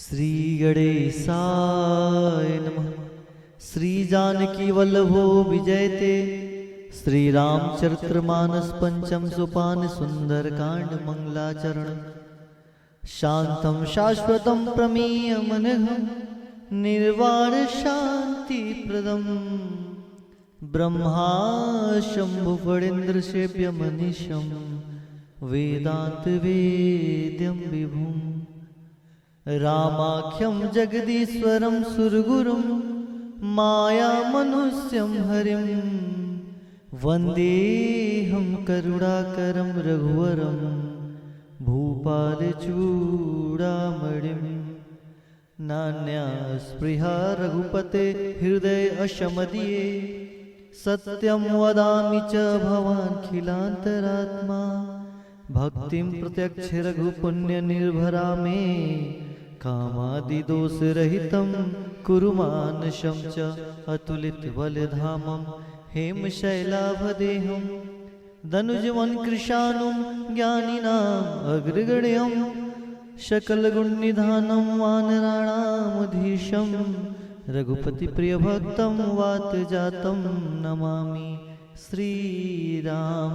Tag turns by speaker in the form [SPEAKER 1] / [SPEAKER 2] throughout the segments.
[SPEAKER 1] श्री गणेशाय नमः। श्री जानकी वल्लभो विजयते। श्री रामचरितमानस पंचम सोपान सुंदरकांड मंगलाचरण। शांतं शाश्वतं प्रमेयमनघं निर्वाण शांतिप्रदं ब्रह्मा शंभु फणीन्द्र सेव्य मनीषं वेदांत वेद्यं विभुम् रामाख्यं जगदीश्वरं सुरगुरुं माया मनुष्यं हरिं वन्देऽहं करुणाकरं रघुवरं भूपालचूडामणिं। नान्या स्पृहा रघुपते हृदय अशमदीये सत्यं वदामि च भवान्खिलान्तरात्मा। भक्तिं प्रत्यक्ष रघुपुण्य निर्भरा मे कामादिदोष रहितं कुरु मानसं च अतुलित बलधामं हेमशैलाभदेहं दनुजवन कृशानुं ज्ञानिनाम् अग्रगण्यं सकलगुणनिधानं वानराणामधीशं रघुपतिप्रियभक्तं वातजातं नमामि। श्रीराम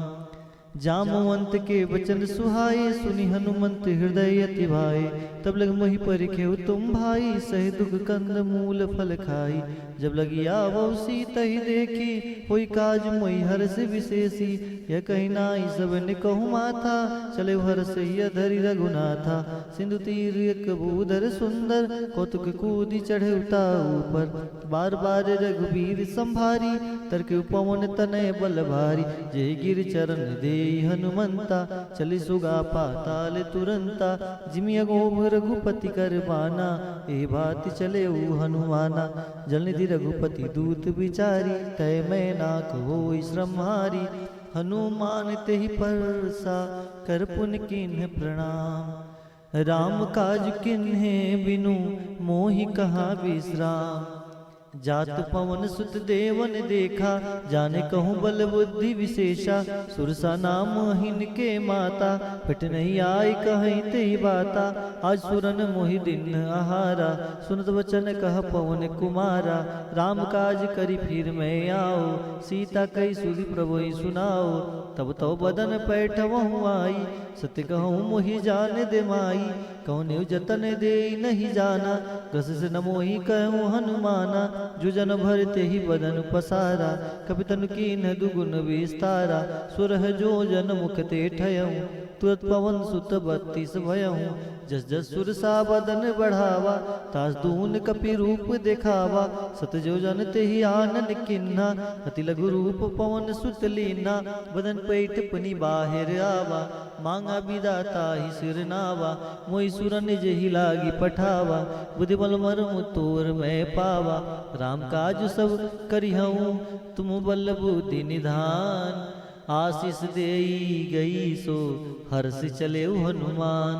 [SPEAKER 1] जामवंत के वचन सुहाए सुनि हनुमंत हृदय अति भाए। तब लग मोहि परिखेउ तुम भाई सह दुख कंद मूल फल खाई। जब लगी आवौ सीतहि देखी होई काज मोहि हर्ष विशेषी। यह कही नाई सब ने कहु माथा चले हर्ष धरि रघुनाथा। सिंधु तीर एक बूधर सुंदर कौतुक कूदी चढ़े उता ऊपर। बार बार रघुबीर संभारी तरके पवन तनय बल भारी। जय गिर चरण दे हनुमंता चली सुगा पाताल तुरंता। जिमि अगोम रघुपति कर बाना ए भाति चले हनुमाना। जलनिधि रघुपति दूत विचारी तय मैं ना कहो श्रमहारी। हनुमान तेहि परसा कर पुन किन्ह प्रणाम। राम काज किन्हे बिनु मोहि कहा विश्राम। जात पवन सुत देवन देखा जाने कहूँ बल बुद्धि विशेषा। सुरसा नाम हिनके माता फिट नहीं आई कहीं ते बाता। आज सुरन मोहि दिन आहारा सुनत वचन कह पवन कुमारा। राम काज करी फिर मैं आओ सीता कई सुधि प्रभु सुनाओ। तब तो बदन पैठवहु आई सत्य कहूँ मोहि जान दे माई। कौन जतन दे नहीं जाना गस से न मोहि कहूँ हनुमाना। जो जन भरते ही बदन पसारा कपितन कीन दुगुन विस्तारा। सुरह जो जन मुख ते ठयऊँ तुरत पवन सुत 32 भयऊँ। जस जस सुरसा बदन बढ़ावा तास दून कपि रूप दिखावा। सत जो जन ते ही आनन किन्हा अति लघु रूप पवन सुत लीना। बदन पैठ पनि बाहिर आवा मांगा विदाता ही सिर नावा। मोहि सुरन जही लागी पठावा बुद्धि बल मर्म तोर मैं पावा। राम काज सब करिहऊँ तुम बल बुद्धि निधान। आशीष देई गई सो हर्ष चले हनुमान।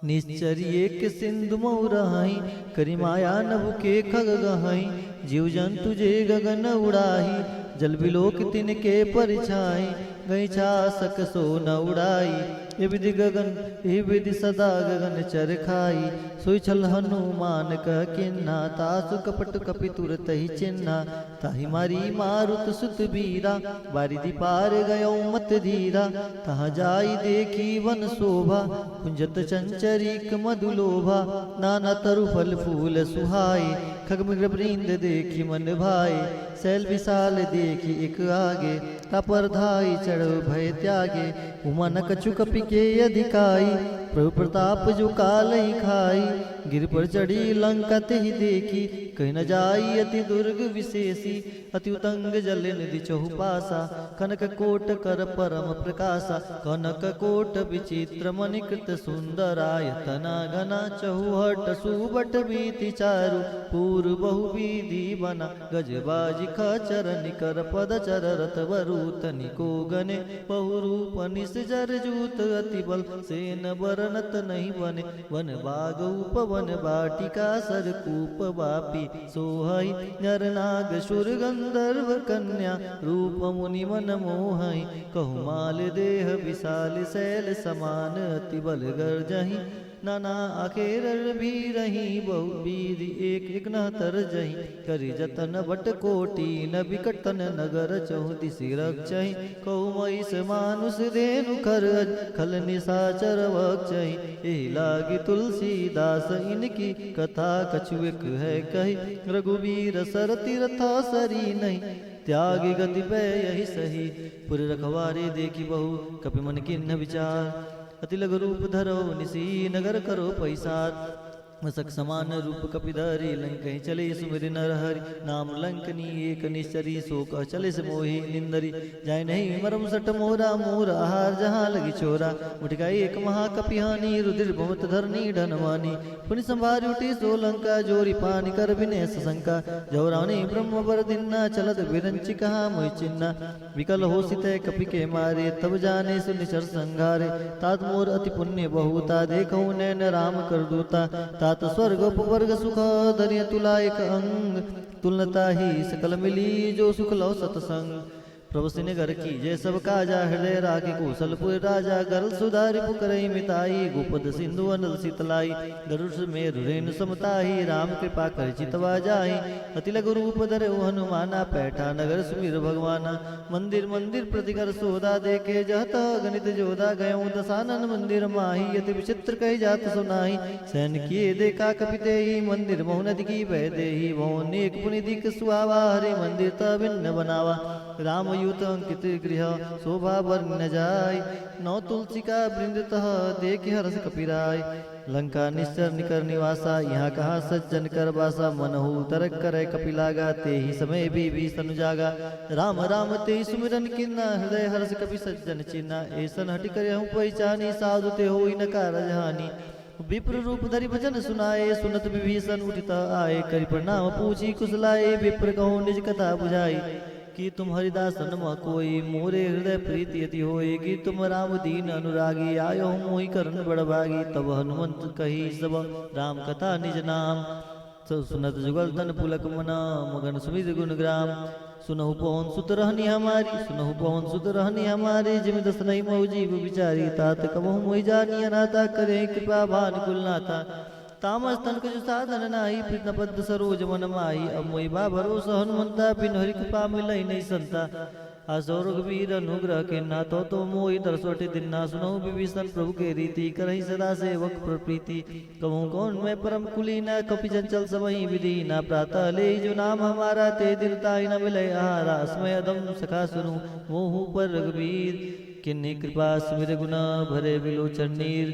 [SPEAKER 1] निश्चर एक सिंधु मऊरहाई करी माया नभ के खग गहाई। जीव जंतु जे गगन उड़ाही जल बिलोक तिनके परिछाई। गई छासक सो न उड़ाई ये विधि गगन ये विधि सदा गगन चर खाई। सोई छल हनुमान कह किन्ना तासु कपट कपि तुरत ही चिन्हा। ताहि मारी मारुत सुत बीरा बारिधि पार गयो मत धीरा। तहाँ जाई देखी वन शोभा कुंजत चंचरीक मधुलोभा। नाना तरु फल फूल सुहाई खगमृग वृंद देखी मन भाई। शैल विशाल देखी एक आगे तापर धाई चढ़ भय त्यागे। उमा न कछु कपि के अधिकाई प्रभु प्रताप जो काल ही खाई। गिर पर चढ़ी लंका ते ही देखी कहीं न जाई अति दुर्ग विशेषी। अति उतंग जल निधि चहुपासा कनक कोट कर परम प्रकाशा। कनक कोट विचित्र मणिकृत सुंदरायतना घना। चहुहट सुबट बीति चारु पूर्व बहुविधि बना। गजबाजी खचर निकर पद चर रथ वरुत निको गने। बहुरूप निस जर जूत अति बल सेन बरनत नहीं बने। वन बाग उपवन बाटिका सरकूप बापी सोहई। नर नाग सुर गंधर्व कन्या रूप मुनि मन मोहई। कहु माल देह विशाल शैल समान अति बल गर्जहि। नाना आखेर भी रही बहु बीर एक एक न तर जही करी जतन बट कोटि न बिकटन नगर चौदिसी रक्षहि कहु महिष मानुष देनु कर खल निशाचर वक्षहि एहि लागी तुलसीदास इनकी कथा कछु एक है कही रघुवीर सर तीर्थ सरी नहीं त्यागी गति पे यही सही पुर रखवारे देखी बहु कपि मन किन्न विचार अति लघु रूप धरो निसी नगर करो पैसार मसक समान रूप कपिधरी लंक चले सुमिर नर हरि नाम लंकनी एक निश्चरी शोक चले से मोही निंदरी जाय नहीं मरम सट मोरा मोर आहार जहाँ लगी छोरा उठगाई एक महाकपिहानी रुद्र भवत धरनी धनवानी पुनि संभारी उठी सो लंका जोरी पानी कर बिने सशंका जौरानी ब्रह्म बर दिन्ना चलत विरंचि कहा मोहि चिन्ना विकल हो सिते कपि के मारे तब जाने सुनिचर संघारे तात मोर अति पुण्य बहुता देखो नैन राम कर दूता तात स्वर्ग उपवर्ग सुख धरिय तुला एक अंग तुलनता ही सकल मिली जो सुख लो सतसंग प्रभु सिने घर की जय सब काजा हृदय राखी कौशलपुर राजा गरल सुधारि पुकरई मिताई गोपद सिंधु अनल शीतलाई गरुड़ में रेणु समताही राम कृपा कर चितवा जाहि अति लघु रूप धरे हनुमाना पैठा नगर सुमिर भगवाना मंदिर मंदिर प्रतिकर सोदा देखे जहत गणित जोदा गयो दसानन मंदिर माही यति विचित्र कही जात सुनाही सैन किए देखा कपिते ही मंदिर बहुनद की बह देही बहु नेक पुनिधिक सुहावा हरे मंदिर तभिन्न बनावा राम युत अंकित गृह शोभा वर न जाय नौ तुलसी का वृंदतः देख हरस कपिराय लंका निश्चर निकर निवासा यहाँ कहा सज्जन कर बासा मनहु तरक करे कपिलागा ते ही समय भी सन जागा राम राम ते सुमिरन किन्ना हृदय हर्ष कपि सज्जन चिन्ना ऐसन हटि करे हूँ पहचानी साधु ते हो न कारज हानि विप्र रूप धरि भजन सुनाए सुनत विभीषण उठित आए करि प्रणाम पूछी कुशलाए विप्र कहूँ निज कथा बुझाई कि तुम हरिदासन म कोई मोरे हृदय प्रीति यति होए कि तुम राम दीन अनुरागी आयो मोहि करण बड़भागी तब हनुमंत कही सब राम कथा निज नाम सुनत जुगल धन पुलक मना मगन सुमिर गुण ग्राम सुनहु पवन सुत रहनी हमारी सुनहु पवन सुत रहनी हमारी जिम दस नहीं महु जीव विचारी तात कबहु मोहि जानी अनाथा करे कृपा भान कुलनाथा तामस तन जो साधन नाई प्रीतन पद सरोज मन माई अब मोहि बा भरोसा हनुमंता बिन हरि कृपा मिलई नहीं संता आसो रघुवीर अनुग्रह के ना तो मोहि दरसोटे दिन्ना सुनहु विभीषण प्रभु के रीति करहि सदा सेवक प्रीति कहूँ कौन मैं परम कुली न कपि चंचल समहि विधि न प्रातः ले जो नाम हमारा ते दिन ताई न मिले आहारा समय अदम सखा सुनु मोहु पर रघुवीर किन्नी कृपा सुमिर गुना भरे विलोचन नीर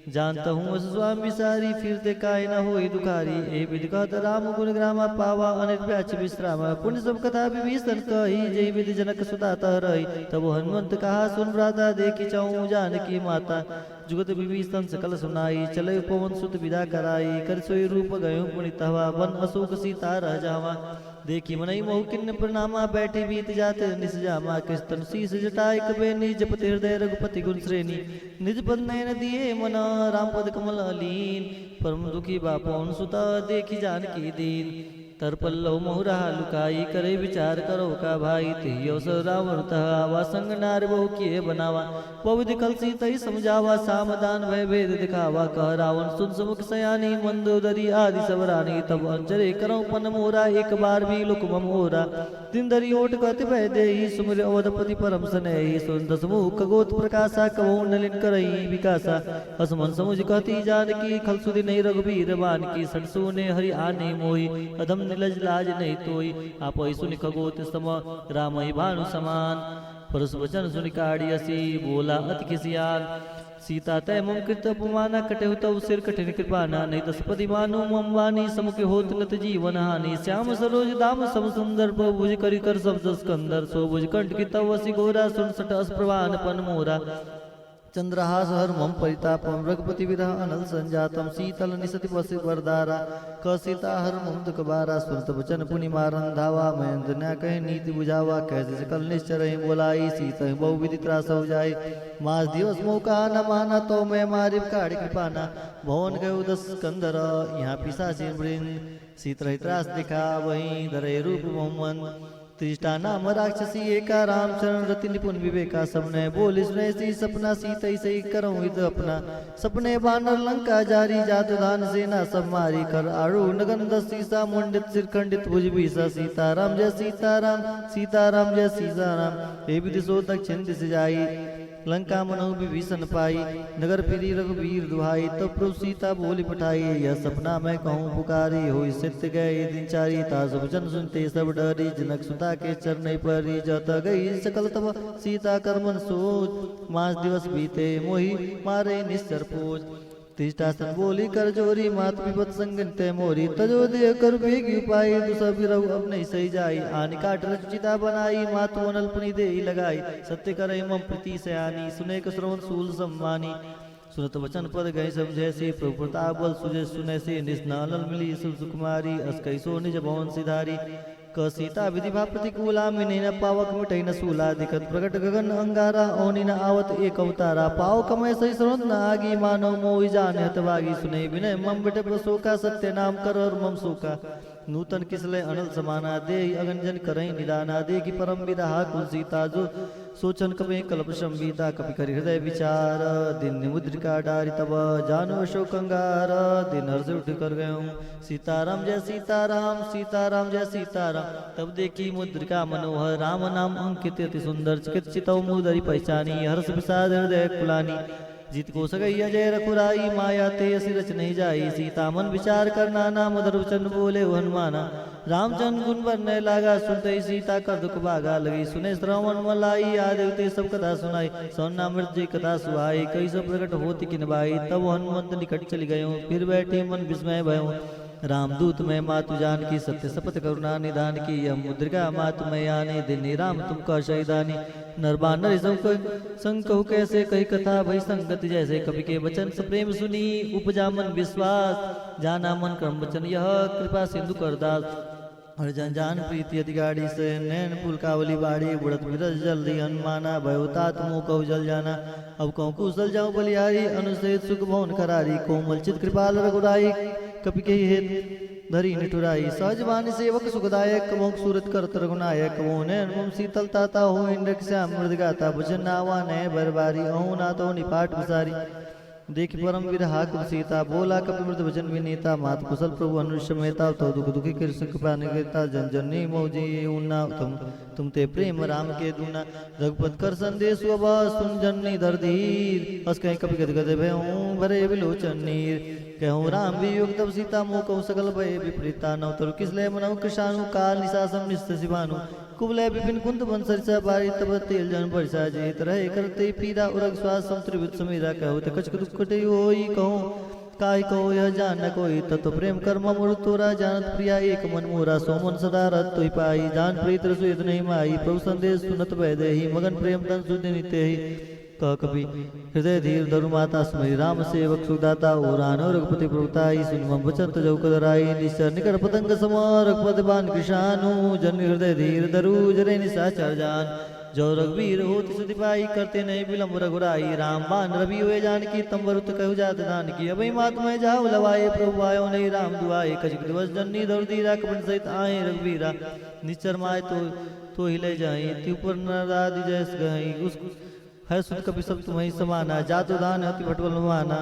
[SPEAKER 1] जानता हूँ स्वामी सारी फिरते काय न होई दुखारी ए विधि कहत राम गुण ग्रामा पावा अनिर्व्याच विश्राम पुण्य सब कथा विभीषण कही जय विधि जनक सुता रही तब हनुमंत कहा सुन भ्राता देखी चाहूँ जानकी माता जुगत विभीषण सकल सुनाई चले पवन सुत विदा कराई कर सोई रूप गयो पुनित हवा वन अशोक सीता रह जावा देखी मनई मोह किन्न प्रणामा बैठे बीत जाते निज जामा कृष्ण शीस जटाय कबे निज पति हृदय रघुपति गुण श्रेणी निज पद नयन दिए मना राम पद कमल लीन परम दुखी बापौन सुता देखी जानकी दीन तरपल्लव मोहरा लुकाई करे विचार करो का भाई तेहि अवसर रावण तहावा संग नार बहु किए बनावा बहुविधि कल सीतई समझावा सामदान भय भेद दिखावा कह रावण सुन सुमुख सयानी मंदोदरी आदि सब रानी तब अंजरे करो पन मोरा एक बार भी लुक मोरा दिन दरी ओट कहते भय देहि सुमिर अवधपति परम सनेहि सुन दस मुख खगोत प्रकाशा कहो नलिन करई विकासा असमन समुझ कहती जानकी खल सुधि नहीं रघुबीर बान की सटसु ने हरि आने मोहि अधम निलज लाज नहीं तोई आप सुनि खगोत सम राम भानु समान परस वचन सुनि काढ़ी असी बोला अति किसियान सीता तय मम कृत अपमाना कटे तव सिर कठिन कृपाना नहीं दसपति मानो मम वानी समुख होत नत जीवन हानि श्याम सरोज दाम सम सुंदर भुज करि कर सब स्कंदर सो भुज कंठ की तव वसी गोरा सुन सट अस प्रवान पन मोरा चंद्रहास हर मम परितापम रघुपति विरह अनल संजातम शीतल निसति बसि वरदारा क सीता हर मम दुख बारा सुनत वचन पुनि मारन धावा महेंद्र न कहे नीति बुझावा कैसे सकल निश्चर बोलाई सीता बहु विधि त्रास हो जाय मास दिवस मौका न माना तो मैं मारि काढ़ कृपाना भवन गयो दस कंदर यहाँ पिशाची वृंद सीत त्रास दिखा वही धरे रूप मोहम्मद त्रिष्टा नाम राक्षसी एका रामचरण रति निपुण विवेका सबने बोल सी सपना सीता सही करूं इत अपना सपने बानर लंका जारी जातु दान सेना सब मारी कर आड़ू नगन दस सीसा मुंडित सिर खंडित भुज बीसा सीताराम जय सीताराम सीताराम जय सीताराम हे विदिशो दक्षिण दिश जाई लंका मनो विभीषण पाई नगर फिरी रघुवीर दुहाई तब प्रभु सीता बोली पठाई यह सपना मैं कहूँ पुकारी हो सत्य गए दिनचारी तासु वचन सुनते सब डरी जनक सुता के चरण परी जत गई सकल तब सीता कर्मन सोच मास दिवस बीते मोहि मारे निश्चर पोज तिष्ठासन बोली कर जोरी मात विपत संगन ते मोरी तजो दे कर बेगी उपाय दुसबी रहु अब नहीं सही जाई आनि काट रचिता बनाई मातु अनल्पनि दे लगाई सत्य करे मम प्रीति से आनी सुने क श्रवण सूल सम्मानी सुनत वचन पद गए समझे से प्रभु प्रताप बल सुजे सुने से निस्नाल मिली सुकुमारी अस कैसो निज भवन सिधारी क सीता विधि भा प्रतिकूला मिने न पावक मिटै न सूला दिखत प्रकट गगन अंगारा ओनि न आवत एक अवतारा पाव कमय सही सर्वत न आगी मानव मोहि जाने हतवागी सुने विनय मम बिट शोका सत्य नाम कर और मम शोका नूतन किसले अनल समाना दे अगंजन करई निदाना दे की परम विरहा कुल सीता जो सोचन कवे कल्प संविता कपि करि हृदय विचार दिन मुद्रिका डारी तब जानो अशोक अंगार दिन हर्ष उठ कर गयो सीताराम जय सीताराम सीताराम जय सीताराम तब देखी मुद्रिका मनोहर राम नाम अंकित अति सुंदर चिकित्सित मुदरी पहचानी हर्ष विषाद हृदय कुलानी जीत को सगई अजय रखुराई माया ते असि रच नहीं जाई सीता मन विचार करना नाम मधुर वचन बोले हनुमाना रामचंद्र गुण बरने लागा सुनते सीता कर दुख भागा लगी सुने श्रवण मलाई आदेवते सब कथा सुनाई सोना मृत्यु कथा सुहाई कई सब प्रकट होती किन बाई तब हनुमंत निकट चली गयो फिर बैठे मन विस्मय भयो रामदूत में मातु जान की सत्य सपत करुणा निदान की यह मुद्रिका मातु में आने दिन राम तुमका शहीदानी नरबानर संग कहु कैसे कही कथा भई संगत जैसे कवि के वचन प्रेम सुनी उपजा मन विश्वास जाना मन कर्म वचन यह कृपा सिंधु करदास हरजन जान प्रीति अधिगाड़ी से नैन पुलकावली बाड़ी बुढ़त बिरज जल्दी हनुमाना भयो तात मुँह कहु जल जाना अब कहूँ कुशल जाऊँ बलिहारी अनुसेत सुख भवन करारी कोमल चित कृपाल रघुराई कपि के हेत धरी निठुराई सहज वाणी सेवक सुखदायक मोक्ष सूरत करत रघुनायक वो नैन शीतल ताता हो इंद्रक श्याम मृद गाता भजन नावा नय बरबारी अहू ना तो निपाट विसारी देख परम विरहा कुल सीता बोला कपि मृत भजन विनीता मात कुशल प्रभु अनुष्य मेहता तो दुख दुखी कर सुख पाने गेता जन जननी मौजी उन्ना तुम ते प्रेम राम के दूना रघुपत कर संदेश सुन जननी धरधीर अस कहीं कपि गद गद भयऊं भरे विलोचन नीर कहूँ राम वियोग तब सीता मोह कहूँ सकल भय विपरीता नव तरु किसले मनऊ कृषाणु काल निशासम निस्त शिवानु कुबले विपिन कुंत बन सरिसा बारी तब तेल जन बरसा जेत रहे करते पीरा उरग श्वास संत्रिवित समीरा कहूँ ते कछक दुख कटे होई कहूँ काय कहो यह जान न कोई तत्व प्रेम कर्म मुर तोरा जानत प्रिया एक मन मोरा सोमन सदा रत तुई पाई जान प्रीत रसुत नहीं माई प्रभु संदेश सुनत वैदे ही मगन प्रेम तन सुध नित्य ही कह कभी हृदय धीर धरु माता स्मरी राम सेवक सुखदाता ओरानो रघुपति प्रभुताई सुन मम वचन तजौ कदराई निश्चर निकर पतंग सम रघुपति बान कृषानु जन हृदय धीर धरु जरे निशाचर जान जो रघुवीर होति सुधि पाई करते नहीं विलम्ब रघुराई राम बान रवि हुए जान की तम वरुत कहु जात दान की अभय मात में जाओ लवाए प्रभु आयो नहीं राम दुआए कछक दिवस जननी धर दीरा कपन सहित आए रघुवीरा निश्चर माय तो हिले जाई त्युपर नरादि जैस गई उस है सुन कपि सब तुम्हें समाना जातु दान अति भटवल माना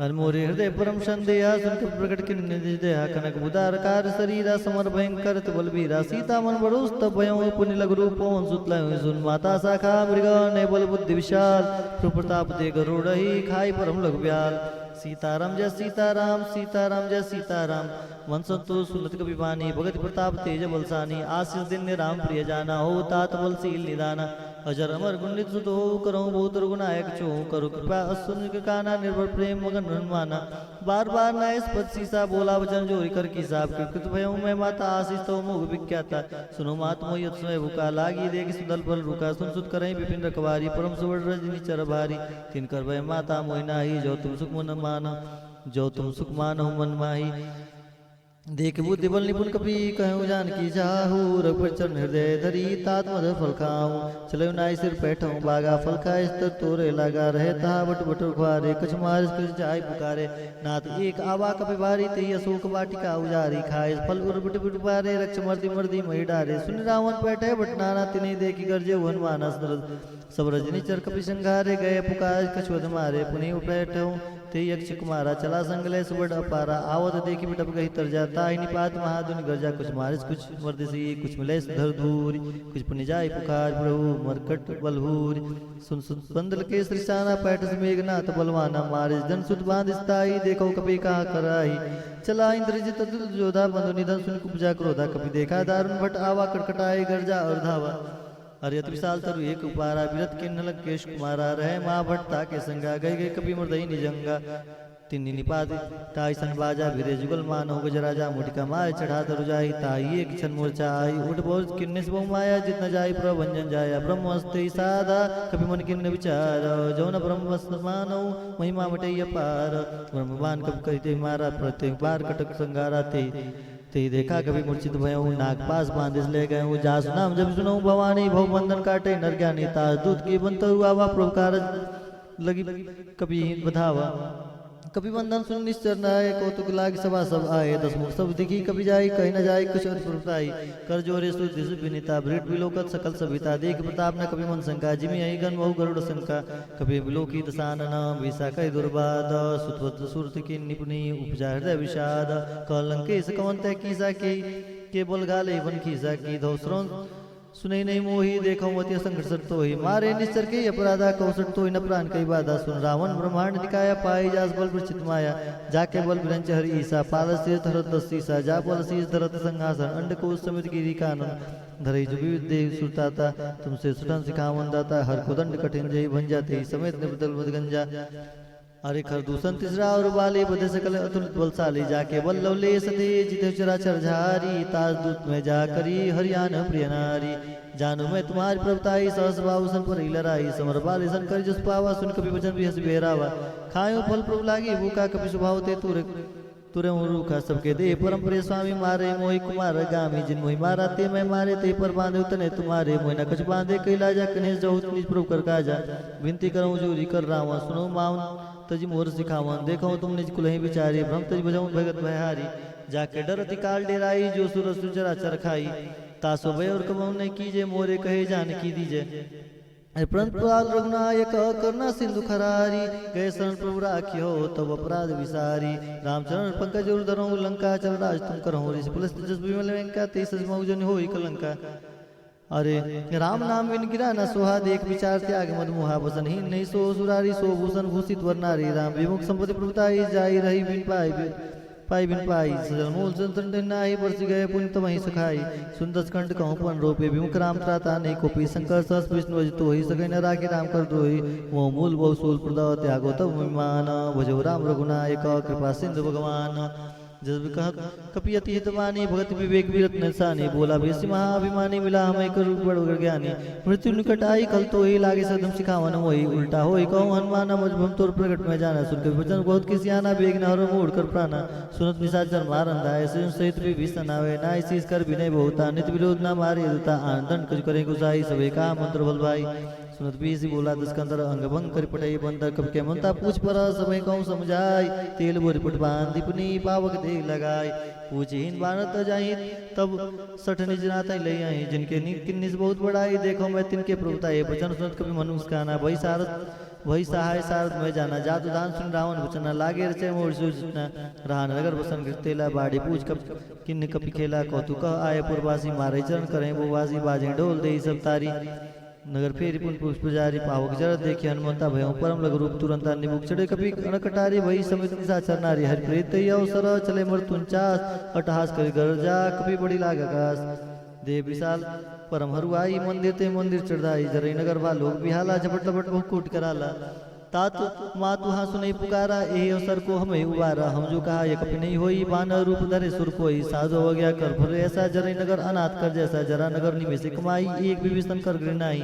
[SPEAKER 1] हरमोरे हृदय परम संदेहा सुन कपि प्रकट किन निज देहा कनक उदार कार शरीरा समर भयंकर बलबीरा सीता मन बड़ोस्त भयो पुण्य लघु रूप पवन सुतल सुन माता शाखा मृग ने बल बुद्धि विशाल प्रताप दे गरुड़ही खाई परम लघु ब्याल सीताराम जय सीताराम सीताराम जय सीताराम मन संतोष सुनत कपि बानी भगत प्रताप तेज बलसानी आशीष दिन राम प्रिय जाना हो तात बलशील निदाना अजर अमर गुंडित सुत हो करो बहुत गुनायक छो करो कृपा असुन काना निर्भर प्रेम मगन हनुमाना बार बार नाय स्पत सीसा बोला वचन जोरी कर की साब कृत भयऊ मैं माता आशीष तो मुख विख्याता सुनो मात मोयत स्वय भूखा लागी देख सुदल फल रुका सुन सुत करई विपिन रखवारी परम सुवर्ण रजनी चर भारी तिन कर भय माता मोहि नाही जो तुम सुख मन मानो जो तुम सुख मानो मन माही देख बुद्धि बल निपुण कपि कहूँ जान की जाहू रघुपति चरण हृदय धरी तात मद फल खाऊं चलो नाई सिर बैठूं बागा फल खाए स्तर तोरे लगा रहे तहा बट बट खुआरे कुछ मारिस कुछ जाय पुकारे नाथ एक आवा कपि बारी ते अशोक वाटिका उजारी खाए फल उर बट बट बारे रक्ष मर्दी मर्दी मही डारे सुन रावण बैठे बट नाना तिने देखी गरजे हनुमान सब रजनी चर कपि संघारे गए पुकार कछुद मारे पुनि बैठूं ते यक्ष कुमारा चला संगले सुबड़ अपारा आवत देखी बिटप गही तर जाता ही निपात महादुन गरजा कुछ मारिस कुछ मर्दसी कुछ मिले धर धूरी कुछ पुनि जाय पुकार प्रभु मरकट बलहूरी सुन सुन बंदल के श्रीशाना पैठ मेघनाथ बलवाना मारिस जन सुत बांध स्थाई देखो कपि कहा कराई चला इंद्रजित अतुल जोधा बंधु निधन सुन कुब्जा क्रोधा कपि देखा दारुण भट आवा कटकटाए गरजा और धावा अरे अति विशाल तरु एक उपारा विरत के नलक केश कुमारा रहे माँ भट्टा के संगा गए गए कपि मृदई निजंगा तिन्नी निपात ताई सन बाजा भिरे जुगल मानो गजराजा मुटिका माय चढ़ा तरु जाई ताई एक छन मोर्चा आई उठ बोझ किन्ने से माया जितना जाई प्रभंजन जाया ब्रह्म हस्ते साधा कपि मन किन्न विचार जौन ब्रह्म मानो महिमा मटैया पार ब्रह्मवान कपि कहते मारा प्रत्येक बार कटक संगारा ते देखा कभी मूर्छित भयऊ नाग पास बांधिस ले गए जासु नाम जब सुनऊ भवानी भव बंधन काटे नर ज्ञानी ताज दूत की बंत हुआ प्रभुकार लगी कभी बधावा कभी बंधन सुन निश्चर नाय कौतुक लाग सभा सब आए दसमुख सब दिखी कभी जाई कहीं न जाए कुछ अद्भुताई कर जोरे सुदिस विनीता भृत विलोकत सकल सभिता देख प्रताप न कभी मन शंका जिमि अहि गण बहु गरुड़ शंका कभी विलोकी दसानन विसा कई दुर्बाद सुतवत सुरत की निपुणी उपजा हृदय विषाद कलंकेश कवंत कीसा के बोल गाले वन खीसा की धौसरों सुनई नहीं मोही देखो मत संघर्ष तो ही मारे निश्चर के अपराधा कौशट तो न प्राण कई बाधा सुन रावण ब्रह्मांड निकाया पाई जास बल प्रचित माया जाके बल विरंच हरि ईसा पाल से धरत दसीसा जा बल शीस धरत संहासन अंड को समित गिरी कानन धरई जो विविध देव सुरताता तुमसे सुठन सिखावन दाता हर को दंड कठिन जय बन जाते समेत निबदल बद गंजा अरे खरदूषण तीसरा और बाले बधे सकल अतुलित बलशाली जाके बल लवले सदे जिते चराचर झारी ताज दूत में जा करी हरियाण प्रिय नारी जानू मैं तुम्हारी प्रभुताई सहस बाबू सन पर लड़ाई समर बाले सन कर जस पावा सुन कभी वचन भी हंस बेरावा खायो फल प्रभु लागी भूखा कभी स्वभाव ते तुरे रूखा सबके दे परम स्वामी मारे मोहि कुमार गामी जिन मोहि मारा ते मैं मारे ते पर बांधे उतने तुम्हारे मोहि न कुछ बांधे कैला जा कने जो निज प्रभु कर काजा विनती करूं जूरी कर रावा सुनो माउन तजी मोर सिखावन देखो तुम निज कुलहि विचारी भ्रम तज बजाऊं भगत भयहारी जाके डरति काल डेराई जो सुर सुचरा चरखाई तासो भय और कबौ ने कीजे मोरे कहे जान की दीजे परंतुआल रघुनायक करुणा सिंधु खरारी गए शरण प्रभु राखियो तब अपराध विसारी रामचरण पंकज उर्धरो लंका चल राज तुम करहो ऋषि पुलस्त जस विमल वेंका तेस मौजन होई कलंका अरे राम नाम विन गिरा न सोहा देख विचार त्याग मद मुहा बसन ही नहीं सो सुरारी सो भूषण भूषित वर नारी राम विमुख संपत्ति प्रभुताई जाई रही बिन पाई बिन पाई सजल मूल संतन नाहि बरस गए पुण्य तमहि सखाई सुंदर खंड कहूँ पन रोपे विमुख राम त्राता नहीं कोपी शंकर सहस विष्णु अज तो ही सकै न राखी राम कर दोही वो मूल बहु सूल प्रदाव त्यागो तब विमान भजो राम रघुनायक कृपा सिंधु भगवान जस भी कहत कपि अति हितवानी भगत विवेक विरत नसानी बोला बेसी महाअभिमानी मिला हमें कर बड़ ज्ञानी मृत्यु निकट आई कल तो ही लागे सदम सिखावन होई उल्टा होई कहूँ हनुमान मजबम तोर प्रकट में जाना सुन के वचन बहुत किसी आना बेग न हर मोड़ कर प्राणा सुनत निशाचर मारन दाय सहित भी भीषण आवे ना शीस कर विनय बहुता नित विरोध न मारे दुता आनंद कुछ करे गुसाई सबे का मंत्र बल भाई सुनत बीसी बोला दस्कंदर अंग भंग कर पटई बंदर कब के मनता पूछ पर समय कहूँ समझाई तेल बोर पट बांध दीपनी पावक दे लगाई पूछहीन बानत जाही तब सठ निज नाथ ले आई जिनके किन्निस बहुत बड़ाई देखो मैं तिनके प्रभुताई वचन सुनत कभी मनु मुस्काना वही सहाय सारद में जाना जादू दान सुन रावण वचना लागे रचे मोर सूचना रहा नगर बसन तेला बाड़ी पूछ कब किन्न कपि खेला कौतुक आए पुरवासी मारे चरण करें वो वासी बाजे ढोल दे सब तारी नगर फेरी पुन पुष्प जारी पावक जर देखी हनुमंता भय परम लघु रूप तुरंत निमुख चढ़े कपि कटारी वही समित निशाचर नारी हरि प्रीत अवसर चले मृत्युंचास अटहास कर गरजा कपि बड़ी लाग आकाश देव विशाल परम हरुआई मंदिर ते मंदिर चढ़ाई जरई नगर वालों बिहाला झपट लपट बहु कूट कराला तात मातु हाँ सुनई पुकारा यही अवसर को हमें उबारा हम जो कहा ये कभी नहीं होई बानर रूप धरे सुर कोई साधो हो गया कर भरे ऐसा जरई नगर अनाथ कर जैसा जरा नगर निवेश कमाई एक भी विस्तन कर गिरनाई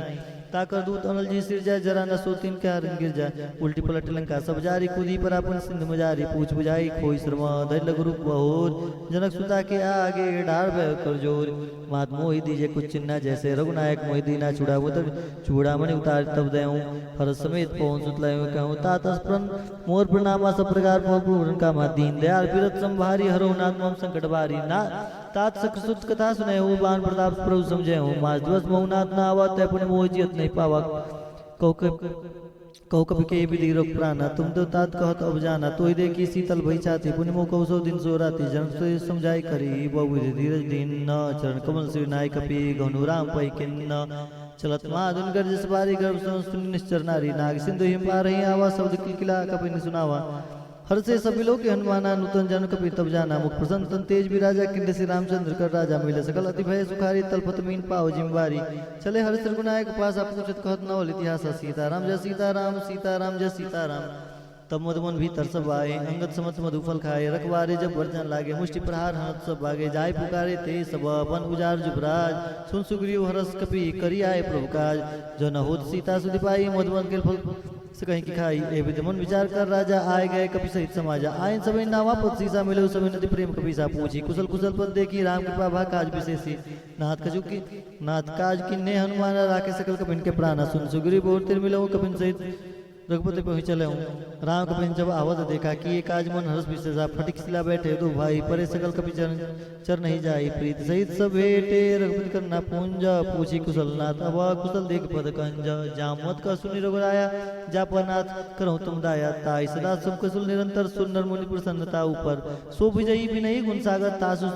[SPEAKER 1] ताकर दूत अनल जी सिर जाए जरा न सो तीन के हारन गिर जाए उल्टी पलट लंका सब जारी कूदी पर अपन सिंध मजारी पूछ बुझाई खोई शर्मा धैर्य लघु रूप बहोर जनक सुता के आगे डार भय कर जोर मात मोहि दीजे कुछ चिन्ह जैसे रघुनायक मोहि दीना चूड़ा वो तब चूड़ामणि उतार तब देऊं हर समेत पहुंच सुतलायो कहूं तात स्मरण मोर प्रणामा सब प्रकार पूर्ण का मा दीन दयाल बिरत संभारी हरो नाथ मम संकट बारी ना तात सख सुत कथा सुने हो बान प्रताप प्रभु समझे हो मास दिवस मौनाथ ना आवा तय पुण्य मोह जियत नहीं पावा कहो कभी के विधि रोक प्राणा तुम तो तात कहत अब जाना तो देखी शीतल भई छाती पुण्य मोह कहो सो दिन सो राती जन से समझाई करी बहु धीरज दिन न चरण कमल सिर नाय कपि घनु राम पै किन्न चलत माधुन गर्ज सवारी गर्भ सुन निश्चर नारी नाग सिंधु हिम पा रही आवा शब्द किलकिला कपि नि सुनावा हर से सभी लोग हनुमाना नूतन जन कपि तब जाना मुख प्रसन्न तन तेज विराजा किंद श्री रामचंद्र कर राजा मिले सकल अति भय सुखारी तलपत मीन पाओ जिम्बारी चले हर गुनायक पास पूछत कहत नवल इतिहास सीताराम जय सीताराम सीताराम जय सीताराम तब मधुमन भीतर सब आए अंगद समत मधुफल खाए रखवारे जब वर्जन लागे मुष्टि प्रहार हंस सब भागे जाय पुकारे ते सब वन उजार जुबराज सुन सुग्रीव हरस कपि करी आए प्रभु काज जो न होत सीता सुधि पाई मधुमन के फल से कहीं की खाई ए विधमन विचार कर राजा आए गए कपि सहित समाजा आयन समय नावा पद सीसा मिले उस समय नदी प्रेम कपि सा पूछी कुशल कुशल पद देखी राम कृपा भा काज विशेषी नाथ कजु की नाथ काज किन्ने हनुमान राखे सकल कपिन के प्राण सुन सुग्रीव बोर तिर मिलो कपिन सहित रघुपति पहुँच चले हूँ राम कपिन जब आवत देखा कि एक आज मन हर्ष विशेषा फटिक सिला बैठे दो भाई परे सकल कपि चर नहीं जाई प्रीत सहित सब भेटे रघुपति करना पूंज पूछी कुशल नाथ अब कुशल देख पद कंज जामवत का सुनि रघुराया जा परनाथ करहु तुम दाया ताई सदा सुख कुशल निरंतर सुंदर मुनि प्रसन्नता ऊपर सो विजयी भी नहीं गुण सागर तासु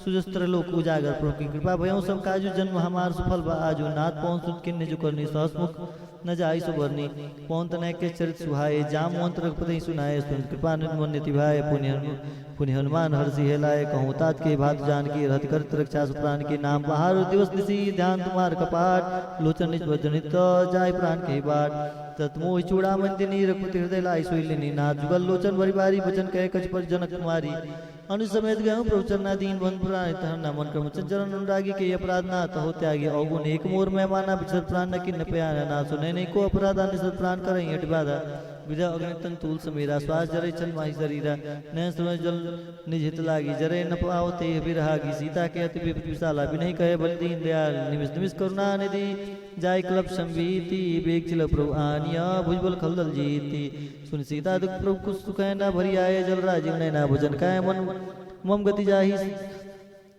[SPEAKER 1] सुजस्त्र लोक उजागर प्रभु की कृपा भयउ सब काजु जन्म हमार सुफल आजु नाथ पवन सुत किन्ने जो करनी सहसमुख न जाई सुबरनी पवन तनय के चरित सुहाए जाम मंत्र रघुपति सुनाए सुन कृपा निर्मन्यति भाई पुण्य हनुमान हर्षि हेलाए कहूँ तात के भात जान की रहत करत रक्षा सुप्राण के नाम बहार दिवस निशी ध्यान तुम्हार कपाट लोचन निज वजनित जाय प्राण के बाट तत्मोहि चूड़ा मंदिनी रघुपति हृदय लाई सोइलिनी नाथ जुगल लोचन बड़ी बारी वचन कहे कछ पर जनक कुमारी अनु समेत गए प्रवचना दीन बंद पुराण मन कर्म चरण अनुरागी के अपराध ना हो त्यागी अवगुण एक मोर में माना बिछर प्राण न किन्न प्यार ना सुने नहीं को अपराध निसर प्राण करें हट बाधा विदा अग्नितन तूल समीरा श्वास जरे चल माही शरीरा नैन समय जल निज हित लागी जरे न पाओ ते बिरहागी सीता के अति विशाला भी नहीं कहे बल दीन दयाल निमिष निमिष करुणा निधि जाय क्लब संभीति बेग चिल प्रभु आनिया भुजबल खलदल जीती सुन सीता दुख प्रभु कुछ सुख न भरी आए जल राजीव नैना भजन काय मन मम गति जाही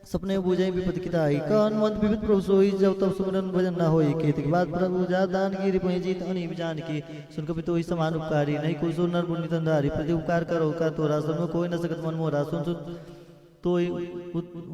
[SPEAKER 1] सपने बुझे विपद किताई कौन मंद विविध प्रभु सोई जब तब सुमरन भजन न होई केत के बाद प्रभु जा दान गिरी पहि जीत अनि जान की सुन कपि तो ही समान उपकारी नहीं कोई सो नर पुण्य तंदारी प्रति उपकार करो का तोरा सब में कोई न सकत मन मोरा सुन तो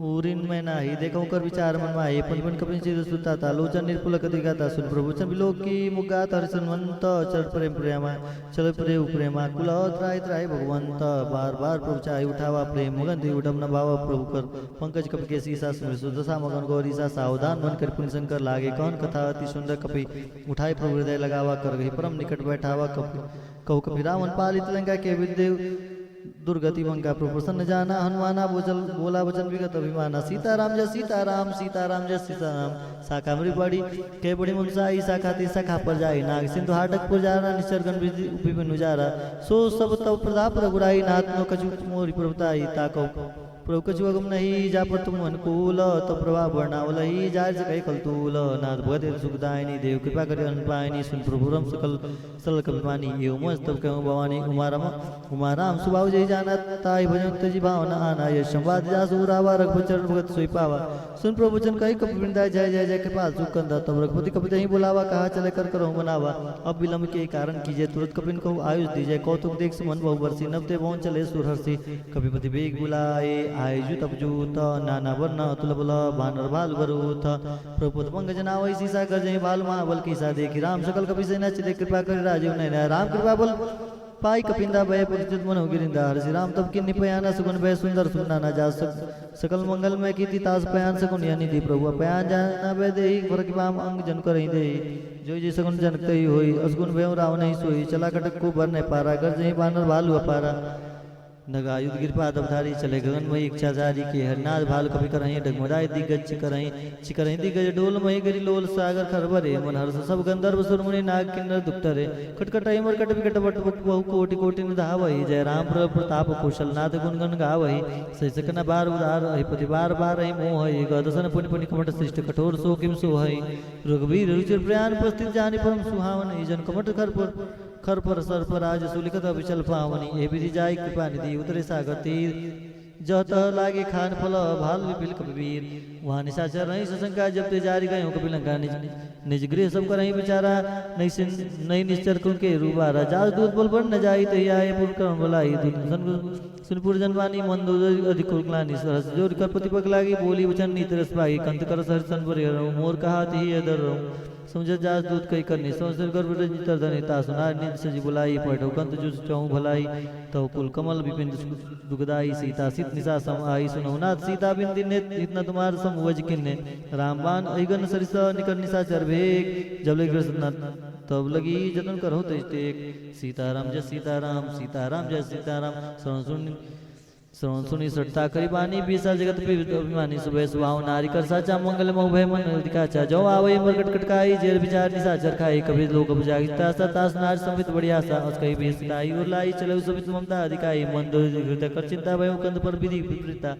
[SPEAKER 1] उरिन में नाही देखो कर विचार मन माही पन कपिन चिर सुता ता लोचन निर्पुलक दिगाता सुन प्रभुचन विलोक की मुगात हरिसनवंत चर प्रेम प्रेमा चल प्रेम प्रेमा कुल त्राय त्राय भगवंत बार बार प्रभु चाहे उठावा प्रेम मुगंधि उडम न भाव प्रभु कर पंकज कपि के सीसा सुन सुदशा मगन गौरी सा सावधान मन कर पुण्य शंकर लागे कौन कथा अति सुंदर कपि उठाए प्रभु हृदय लगावा कर गई परम निकट बैठावा कहु कपि रावण पालित लंका के विदेव दुर्गति वंका प्रभु प्रसन्न जाना हनुमाना बोला वचन विगत अभिमाना सीताराम जय सीताराम सीताराम जय सीताराम शाखा मरी बड़ी के बड़ी मुंसाई शाखा ती शाखा पर जाई नाग सिंधु हाटक पर जाना निसर्गन विभिन्न उजारा सो सब तब प्रताप रघुराई नाथ नो कछु मोरी प्रभुताई ताको प्रभु कछु अगम नहीं जा पर तुम अनुकूल तो प्रभाव वर्णावलही जाय से कही कलतूल नाथ भगत सुखदायनी देव कृपा करे अनुपायनी सुन प्रभुरम सकल सल कपिमानी एवं मस्तव कहूँ भवानी उमाराम सुभाव जय जाना ताई भजन तजी भावना आना ये संवाद जा सुरावा रघुपति चरण भगत सोई पावा सुन प्रभुचन कही कपि वृंदा जय जय जय कृपा सुकंदा तब रघुपति कपि ही बुलावा कहा चले कर करो बनावा अब विलंब के कारण कीजिए तुरंत कपिन को आयुष दीजिए कौतुक देख सुमन बहु बरसी नवते भवन चले सुरहर्षि कपिपति बेग बुलाए आयजु तपजूत नाना वर्ण अतुल बल बानर भाल वरूथ प्रभुत पंकज नावै सीसा कर जय बाल महाबल की सा देखी राम सकल कपि से नच दे कृपा कर राजीव नैना राम कृपा बल पाई कपिंदा भय पुरजित मन गिरिंदा हर्षि राम तब किन्नी पयाना सुगुन भय सुंदर सुनना न जा सकल मंगल में की तास पयान सगुन यानी दी प्रभु पयान जाना भय देहि फरक बाम अंग जन कर देहि जो जी सगुन जनक होई असगुन भय राव नहीं सोई चला कटक को भर नहीं पारा कर जय बानर भालु अपारा नगायुध गिरपाद अवधारी चले गगनमयी इच्छा जारी के हरनाथ भाल कवि करहीं डगमगाए दिग्गज चिकरहीं दिग्गज डोल मही गरी लोल सागर खरबरे मन हर्ष सब गंधर्व सुरमुनि नाग किन्नर दुप्तरे खटखटाई मरकट विकट वट बहु कोटि कोटि निधावहि जय राम प्रताप कौशलनाथ गुण गण गावहि सही सकन बार उदार अधिपति बार बार ही मोह गदसन पुनि पुनि कमट शिष्ट कठोर सो किम सोहई रघुवीर रुचिर प्रयाण प्रस्थित जानि परम सुहावन जन कमट खर पर सर पर आज सुलिखत विचल पावनी ए विधि जाय कृपा निधि उतरे सागर तीर जत लागे खान फल भाल विपिल कबीर वहाँ निशाचर नहीं सशंका जब ते जारी गए कपिलंका निज गृह सब करहीं बिचारा नहीं निश्चर कुल के रूबारा जास दूत बल बन न जाई तही आए पुर कर्म बुलाई सुनपुर जनवानी मंद अधिक कुलग्लानी सरस जोर कर प्रतिपक लागी बोली वचन नीत रस पाई कंत कर सहसन पर मोर कहा ही अदर रहूं समझ जास दूत कई करनी संसर गर्भ रजितर धनी तासुना निज सजी बुलाई पढ़ो कंत जुस चौं भलाई तो कुल कमल विपिन दुगदाई सीता सित निशा सम आई सुनहुनाथ सीता बिन दिन इतना तुम्हार सम वज किन्ने रामबान अगन सरिसा निकर निशा चर भेग जब लग तब लगी जतन करो तेज सीताराम जय सीताराम जय सीताराम श्रवण सुनी सटता करी बानी बीसा जगत पे अभिमानी सुबह सुहाव नारी कर साचा मंगल मो भय मन दिखाचा जो आवई मरकट कटकाई जेर विचार निशाचर खाई कभी लोग बुझागिता सा तास नार समित बढ़िया सा अस कही बेसताई और लाई चले समित ममता अधिकाई मन दो हृदय कर चिंता भय कंद पर विधि विपरीता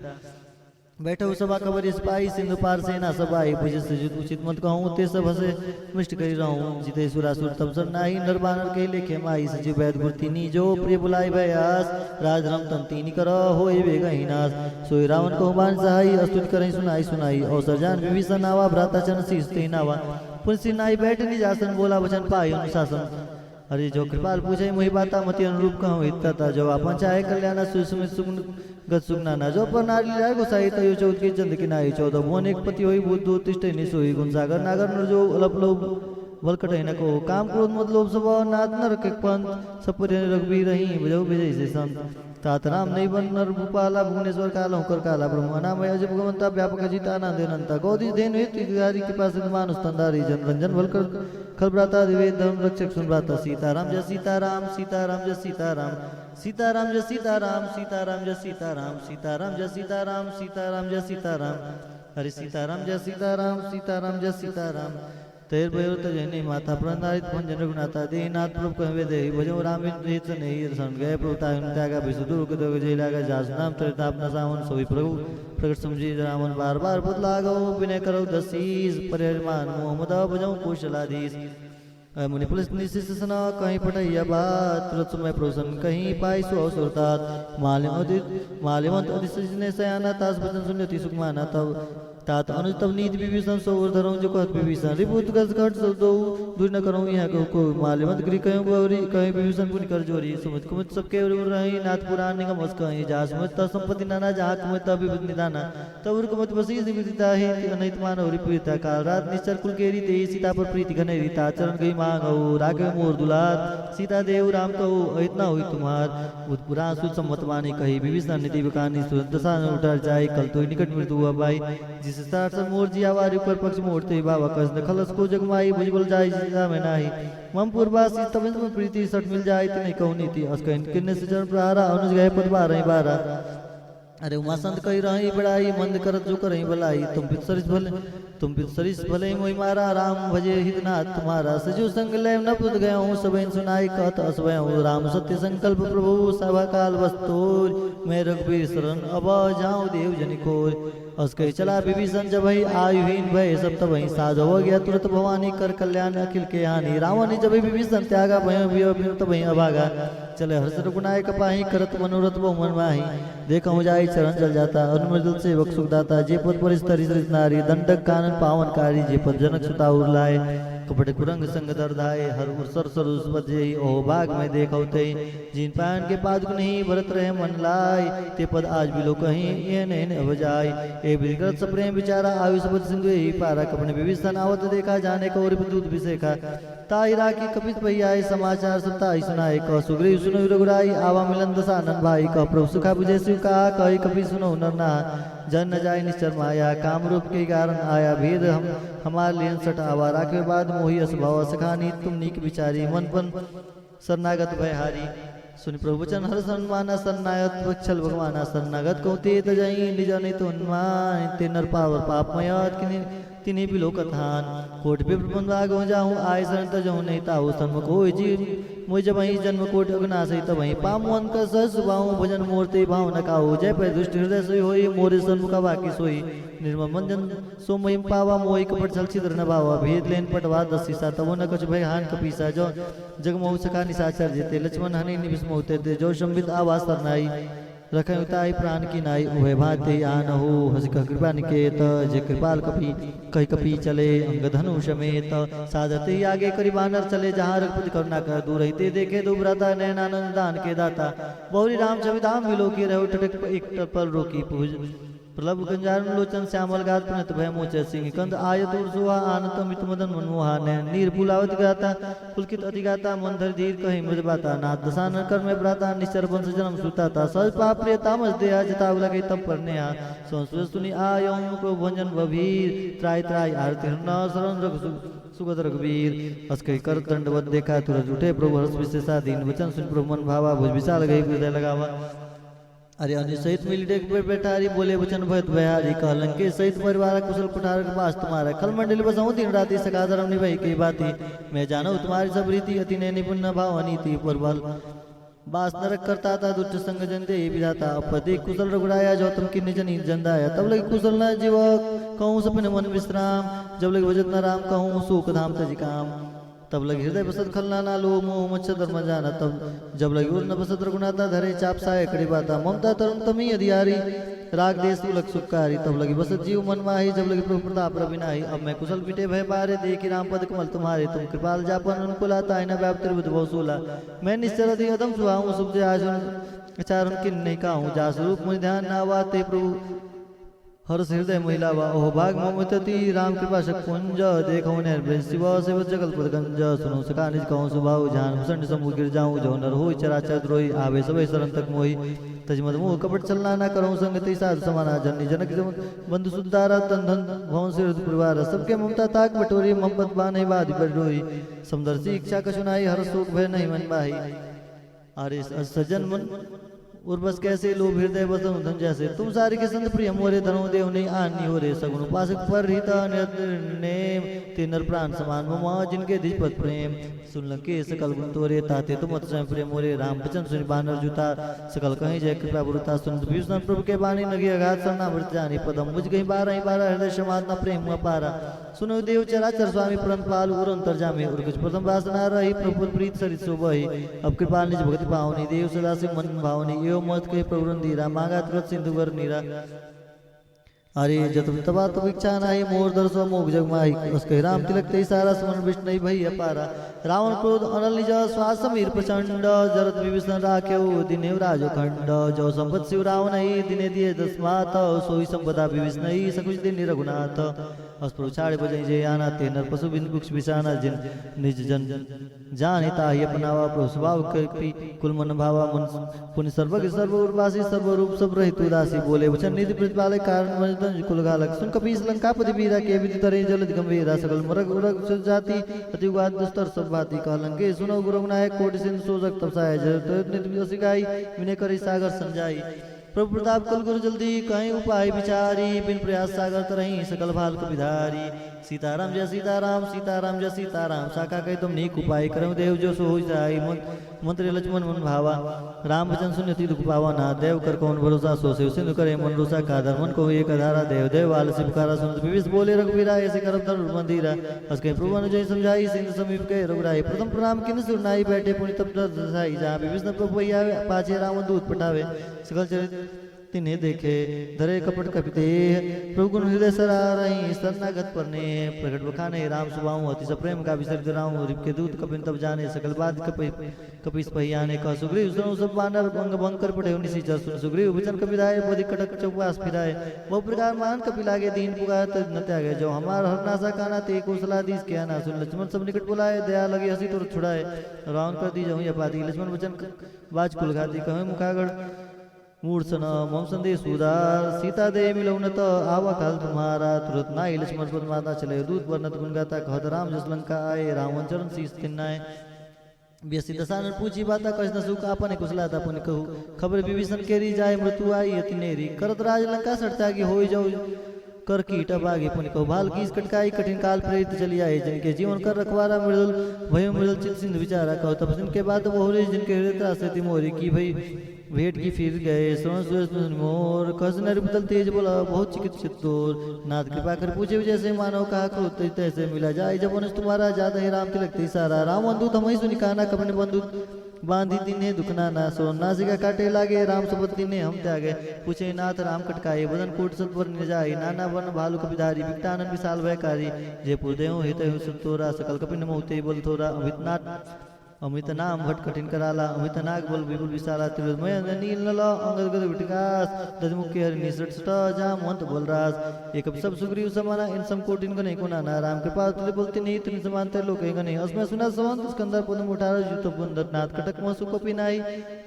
[SPEAKER 1] बैठो सभा कबर सिपाही सिंधु पार सेना सबाई बुझ सजुत उचित मत कहूँ ते सब हसे मिष्ट करी रहूं जिते सुरासुर तब सर नाही नर बानर के लेखे माई सचिव वैद मूर्ति नी जो प्रिय बुलाई भयास राज धर्म तंती नी करो होए वेग हिनास सोई रावण को बान सहाई अस्तुत करई सुनाई अवसर जान विभीषण नावा भ्राता चन शीस ते नावा पुनसी नाई बैठ निज आसन बोला वचन पाई अनुशासन अरे जो कृपाल पूछे मोहि बाता मति अनुरूप कहूँ इत्ता जो अपन चाहे कल्याण सुसुमित सुगुण गत सुगना जो पर नारी लाय गोसाई तयो चौथ की चंद की नाई 14 भुवन एक पति होई भूत दो तिष्ठे निसोई गुण सागर नागर नर जो अलप लोभ वलकट न को काम क्रोध मत लोभ स्वभाव नाथ नर के पंथ सपुर रघुबीर रही बजो विजय से संत तात राम नहीं बन नर भूपाला भुवनेश्वर काला होकर काला ब्रह्म अनामय अजय भगवंता व्यापक अजित आनंद अनंता गौदी देन हेतु के पास मानुष तंदारी जन रंजन वलकर खलब्राता दिवेद धर्म रक्षक सुनब्राता सीताराम जय सीताराम सीताराम जय सीताराम सीताराम जय सीताराम सीताराम जय सीताराम सीताराम जय सीताराम सीताराम जय सीताराम हरे सीताराम जय सीताराम सीताराम जय सीताराम तेर भयो तजने माता प्रणारित भंजन रघुनाथा देनाथ प्रभु कहवे दे भजो राम रेत नहीं सन गए प्रभुता त्यागा विसुदुर को दो जे लागा जास नाम तरता अपना सावन सोई प्रभु प्रकट समझी रामन बार बार बुत लागो विनय करो दसीस परिमान मोहम्मद भजो कुशलाधीश मुनि पुलिस निशिष सना कहीं पटैया बात तुरंत समय प्रोसन कहीं पाई सो सुरतात माल्यवंत अधिसने सयाना तास बचन सुन्यति सुखमाना तब तात अनुज तब नीत विभीषण सोवर धरऊं जो कहत विभीषण रिपुत गज घट सब दो दूर न करऊं यहाँ को माल्यवंत गृह कहूं गौरी कहीं विभीषण पुनि कर जोरी सुमित कुमित सबके रही नाथ पुराण निगम मस कहीं जा सुमित संपत्ति नाना जहाँ कुमित विभूत निदाना तब उर कुमित बसीस निविदिता है अनहित मानव रिपुता काल रात निश्चर कुल केरी ते सीता पर प्रीति घनेरी ता चरण गई मांगो राघव मोर दुलार सीता देव राम कहो इतना हुई तुम्हार पुराण सुत सम्मत वाणी कही विभीषण निधि बकानी दशा उठर जाए कल तो निकट मृत्यु अबाई जिस स्टार मोर जी आवार ऊपर पक्ष मोड़ते बाबा कस न खलस को जगमाई भुजबल जाय सीता में नाही मम पूर्वासी तब में प्रीति सट मिल जाए नहीं कहूँ नीति अस्कन किन्ने से जन प्रहारा अनुज गए पद बारह बारा अरे उमा संत कही रही बड़ाई मंद करत जो करही भलाई तुम पितसरिस भले मोहि मारा राम भजे हितनाथ तुम्हारा सजु संग लय न पुत गया हूँ सबैन सुनाई कहत असभय हूँ राम सत्य संकल्प प्रभु सभा काल वस्तोर मैं रघुबीर शरण अब जाऊँ देव जनिकोर अस कही चला विभीषण जब आयुहीन भय सब तब साज हो गया तुरंत भवानी कर कल्याण अखिल के हानि रावण जब विभीषण त्यागा भय तब अभागा चले हर्ष रघुनायक पाही करत मनोरथ बहु मन माही देखा जाई चरण चल जाता अनुमृदुल सेवक सुखदाता जे पद पर स्तरित नारी दंडक कानन पावनकारी जे पद जनक सुता उरलाए कपट कुरंग संग दर्दाए हर सर सरुस बजे ओ बाग में देखौते जिन पान के पादुक नहीं भरत रहे मन लाई ते पद आज भी लो कहीं ये नहीं अब जाए ए बिगड़त सप्रेम विचारा आयुष पद सिंधु ही पारा कपने विभीषण आवत देखा जाने को और दूध विसेखा ताहिरा की कपित भैयाए समाचार सताई सुनाए कह सुग्रीव सुनो रघुराई आवा मिलन दसानन भाई कह प्रभु सुखा बुझे सुखा कही कपि सुनो नरना जन न जाय निश्चर माया काम रूप के कारण आया भेद हमार लेन सट आवा राखे बाद मोहि असभाव सखानी तुम नीक विचारी मन पन शरणागत भयहारी सुनि प्रभु वचन हर सन्माना सन्नायत वक्षल भगवाना शरणागत कौते तजई निज नहीं तो उन्मान ते नर पावर पापमयत किने तिने भी लोक कथान कोट पे प्रबंध हो जाऊं आय शरण तजहु नहीं ताऊ सन्मुख हो जी मोय जब वही जन्म कोट अग्ना सहित वही पामुअन का सस भाऊ भजन मूर्ति भाव न काऊ जय पे दुष्ट हृदय सोई होई मोरे सन्मुख बाकी सोई निर्मल मंजन सो महिम पावा मोई कपट छल छिद्र न भावा भेद लेन पटवा दसी सा तबो न कछ भय हान कपीसा जो जगमोह सका निसाचर जेते लक्ष्मण हनि निविस मोते ते जो संबित आवास तरनाई रखै उताई प्राण की नाई उभय भाते आन हो हस कृपा निकेत जे कृपाल कपि कही कपि चले अंग धनु समेत साधते आगे करी बानर चले जहाँ रघुपति करुणा कर दूर रहते देखे दो भ्राता नैन आनंद दान के दाता बहुरी राम छवि धाम विलो की रहो टटक एक पल रोकी पूज प्रलभ गंजार लोचन श्यामल गात प्रणत भय मोचे सिंह कंद आयत उर्सुआ आनत मित मदन मनमोहा नैन नीर पुलावत गाता पुलकित अधिगाता मंदर धीर कही मृद बाता नाथ दशान कर में भ्राता निश्चर वंश जन्म सुताता सहज पाप प्रिय तामस दया जताव लगे तब परने आ संस्कृत सुनि आयौ को भंजन बभीर त्राय त्राय आरती न शरण रघु सुगत रघुवीर अस्कई कर दंडवत देखा तुरंत उठे प्रभु हर्ष विशेषा दीन वचन सुन प्रभु मन भावा भुज विशाल गई हृदय लगावा अरे अन्य सहित मिली डेक पर बैठारी बोले वचन भयत भयारी कहलन के सहित परिवार कुशल कुठार के पास तुम्हारा खल मंडली बसाऊं दिन राति सका धर्म निभाई की बाती मैं जानो तुम्हारी सब रीति अति ने निपुण भाव अनीति परबल बास नरक करता था दुष्ट संग जन दे विधाता अपति कुशल रघुराया जो तुम किन्नी जनी जंदाया तब लगे कुशल न जीव कहूँ सपने मन विश्राम जब लगे भजत न राम कहूँ सुख धाम तजी काम तब लगे हृदय बसत खलना नालो मोह मच्छर धर्म जाना तब जब लगे उर्न बसत रघुनाथा धरे चाप साय कड़ी बाता ममता तरुण तमी अधियारी राग देश तुलक सुखकारी तब लगी बसत जीव मन माही जब लगी प्रभु प्रताप रविनाही अब मैं कुशल पिटे भय बारे देखी राम पद कमल तुम्हारे तुम कृपाल जापन अनुकूलाता न व्याप त्रिभुत बहुसूला मैं निश्चर अधि अदम सुहाऊं सुख आचरण किन नहीं कहूँ जा स्वरूप मुझ ध्यान नावाते प्रभु हर्ष हृदय महिला ओह भाग ममतति राम कृपा शकुंज देखो निर्भय शिव शिव जगल पद गंज सुनो सका निज कहूँ सुभाव जान भूषण समूह गिर जाऊँ जो नर हो चराचर द्रोही आवे सब शरण तक मोही तजमद मुह कपट चलना न करो संगति साधु समाना जननी जनक बंधु सुधारा तन धन भवन सिर परिवार सबके ममता ताक बटोरी ममपत बाने बाधि पर डोई समदर्शी इच्छा कछुनाई हर शोक भय नहीं मन बाही अरे सजन मन उर्वस कैसे लोभ हृदय बसन धन जैसे तुम सारे के संत प्रिय मोरे धनो देव नहीं आनी हो रे सगुण उपासक पर हिता नेम ते नर प्राण समान ममा जिनके दिजपत प्रेम सुन लंके सकल गुण तोरे ताते तुम अत स्वयं प्रिय मोरे राम बचन सुनि बानर जुता सकल कहीं जय कृपा बुरुता सुन विष्णु प्रभु के बानी नगी अगाध सरना मृत जानी पदम मुझ गई बारह हृदय समात न प्रेम पारा सुनो देव चराचर स्वामी पुरंत पाल उरंतर जामे और कुछ प्रथम वासना रही प्रभु प्रीत सरित शोभहि अब कृपा निज भक्ति पावनी देव सदा से मन भावनी यो मत के प्रभु धीरा मांगा कृत सिंधु वर नीरा अरे जत तबा तो इच्छा नाही मोर दर्शो मोग जग माही उसके राम तिलक ते सारा सुमन विष्णु भई अपारा रावण क्रोध अनल निज श्वास समीर प्रचंड जरत विभीषण राख्यो दिने राजो खंड जो संपत शिव रावण ही दिने दिए दसमात सोई संपदा विभीषण ही सकुच दिन रघुनाथ अस्प्रु छाड़े बजई जय आना ते नर पशु बिन कुछ बिसाना जिन निज जन जान हिता ही अपनावा प्रभु स्वभाव कपि कुल मन भावा मन पुण्य सर्वज्ञ सर्व उर्वासी सर्व रूप सब रहित उदासी बोले वचन निधि प्रतिपाले कारण कुल गालक सुन कपीस लंकापति वीरा के विधि तरे जल गंभीरा सकल मरग उरग जाति अति उगाद दुस्तर सब भांति कहलंके सुनो गुरु नायक कोटि सिंधु सोजक तपसाय जय नित सिखाई विनय करी सागर संजाई प्रभु प्रताप कल गुरु जल्दी कहीं उपाय विचारी बिन प्रयास सागर तरही सकल भाल को विधारी सीताराम जय सीताराम सीताराम जय सीताराम साका कही तुम नीक उपाय करम देव जो सो हो जाय मंत्री लक्ष्मण मन भावा राम वचन सुन अति दुख पावा ना देव कर कौन भरोसा सो से सिंधु करे मन रोसा कादर मन को एक आधारा देव देव वाल से पुकारा सुन विविध बोले रघुवीरा ऐसे करम धर मंदिरा असके प्रभु अनुजय समझाई सिंधु समीप के रघुराई प्रथम प्रणाम किन सुरनाई बैठे पुनि तब दसाई जहाँ विभीषण प्रभु आवे पाछे रावण दूत पटावे सकल चरित तिन्हें देखे धरे कपट कपिते प्रभु गुण हृदय सरा रही शरणागत परने प्रकट बखाने राम सुबाऊ अति सप्रेम का विसर्ग राऊं रिप के दूत कपिन तब जाने सकल बात कपिस पहियाने कह सुग्रीव सुनो सब बानर भंग भंग कर पड़े निशिचर सुन सुग्रीव वचन कपिलाए बधि कटक चौपास फिराए बहु प्रकार मान कपि लागे दीन पुकार तज न त्यागे जो हमार हरनासा काना ते कुशलाधीश के आना सुन लक्ष्मण सब निकट बुलाए दया लगी हसी तुर छुड़ाए रावण कर दी जाऊं अपादी लक्ष्मण वचन बाज कुल घाती कहे मुखागढ़ मूर्छन मम संदेश उदार सीता दे मिलौनत आवा काल तुम्हारा तुरंत नाई लक्ष्मण पद माता चले दूत वर्णत गुण गाता कहत राम जस लंका आए रावण चरण शीस तिन्नाए बेसी दसानन पूछी बाता कछ न सुख आपने कुशला था अपन कहू खबर विभीषण केरी जाय मृत्यु आई अति नेरी करत राज लंका सटत्यागी होई जाऊ कर कीट अब आगे पुण्य को भाल की कटकाई कठिन काल प्रेरित चली आए जिनके जीवन कर रखवारा मृदुल भय मृदुल चित सिंधु विचारा कहो तब जिनके बाद बहुरे जिनके हृदय त्रासे तिमोरी की भई भेंट की फिर गए श्रवण सूरज मोर कस नरिपुतल तेज बोला बहुत चिकित्सित तोर नाथ कृपा कर पूछे जैसे मानव कहा क्रोध तैसे मिला जाए जब अनुष तुम्हारा जाता है राम तिलक सारा राम बंधु तमही सुनी कहना कपने बंधु बांधी दिने दुखना ना सो नासिका काटे लागे राम सुबत दिने हम त्यागे पूछे नाथ राम कटकाए बदन कोट सत्वर न जाए नाना वन भालु कपिधारी विकटानन विशाल भयकारी जयपुर देव हित तोरा सकल कपिन मोते बोल थोरा अमितनाथ अमित नाम भट कठिन कराला अमित नाग बोल विपुल विशाला त्रिलोमय नील नल अंगद गद विटकास दजमुख हरि निसट सट जामवंत बलराज एक सब सुग्रीव समाना इन सम कोटिन गने को नाना राम कृपा तुले बोलते नहीं तुम समानते लोक गने अस्मै सुना सवंत स्कंदर पदम उठार जुत पुंदर नाथ कटक मसु कपि नाई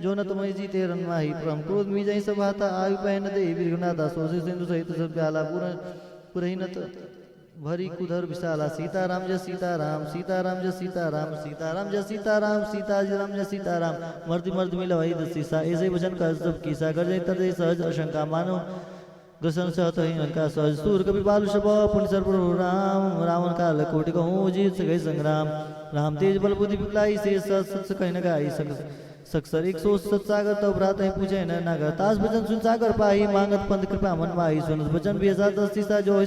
[SPEAKER 1] जो न तुमहि जीते रन माही परम क्रोध मी जई सभाता आयु पहन दे विघ्नादा सोसे सिंधु सहित सब प्याला पुरहिनत भरी कुधर विशाला सीताराम जय सीताराम सीताराम जय सीताराम सीताराम जय सीताराम सीताराम जय सीताराम मर्द मर्द मिला वही दसीसा ऐसे वचन कर सब कीसा कर जय तदे सहज अशंका मानो ग्रसन सहत ही लंका सहज सूर कवि बालु शब पुण्य सर्व राम रावण काल कोटि कहूँ जीत गए संग्राम राम तेज बल बुद्धि विपलाई से सत कहीं न गाई सक्सर 100 सत्सागर तो भ्रात है पूछे न नागर तास भजन सुन सागर पाई मांगत पंथ कृपा मन माई सुन भजन भी ऐसा दस्ती सा जो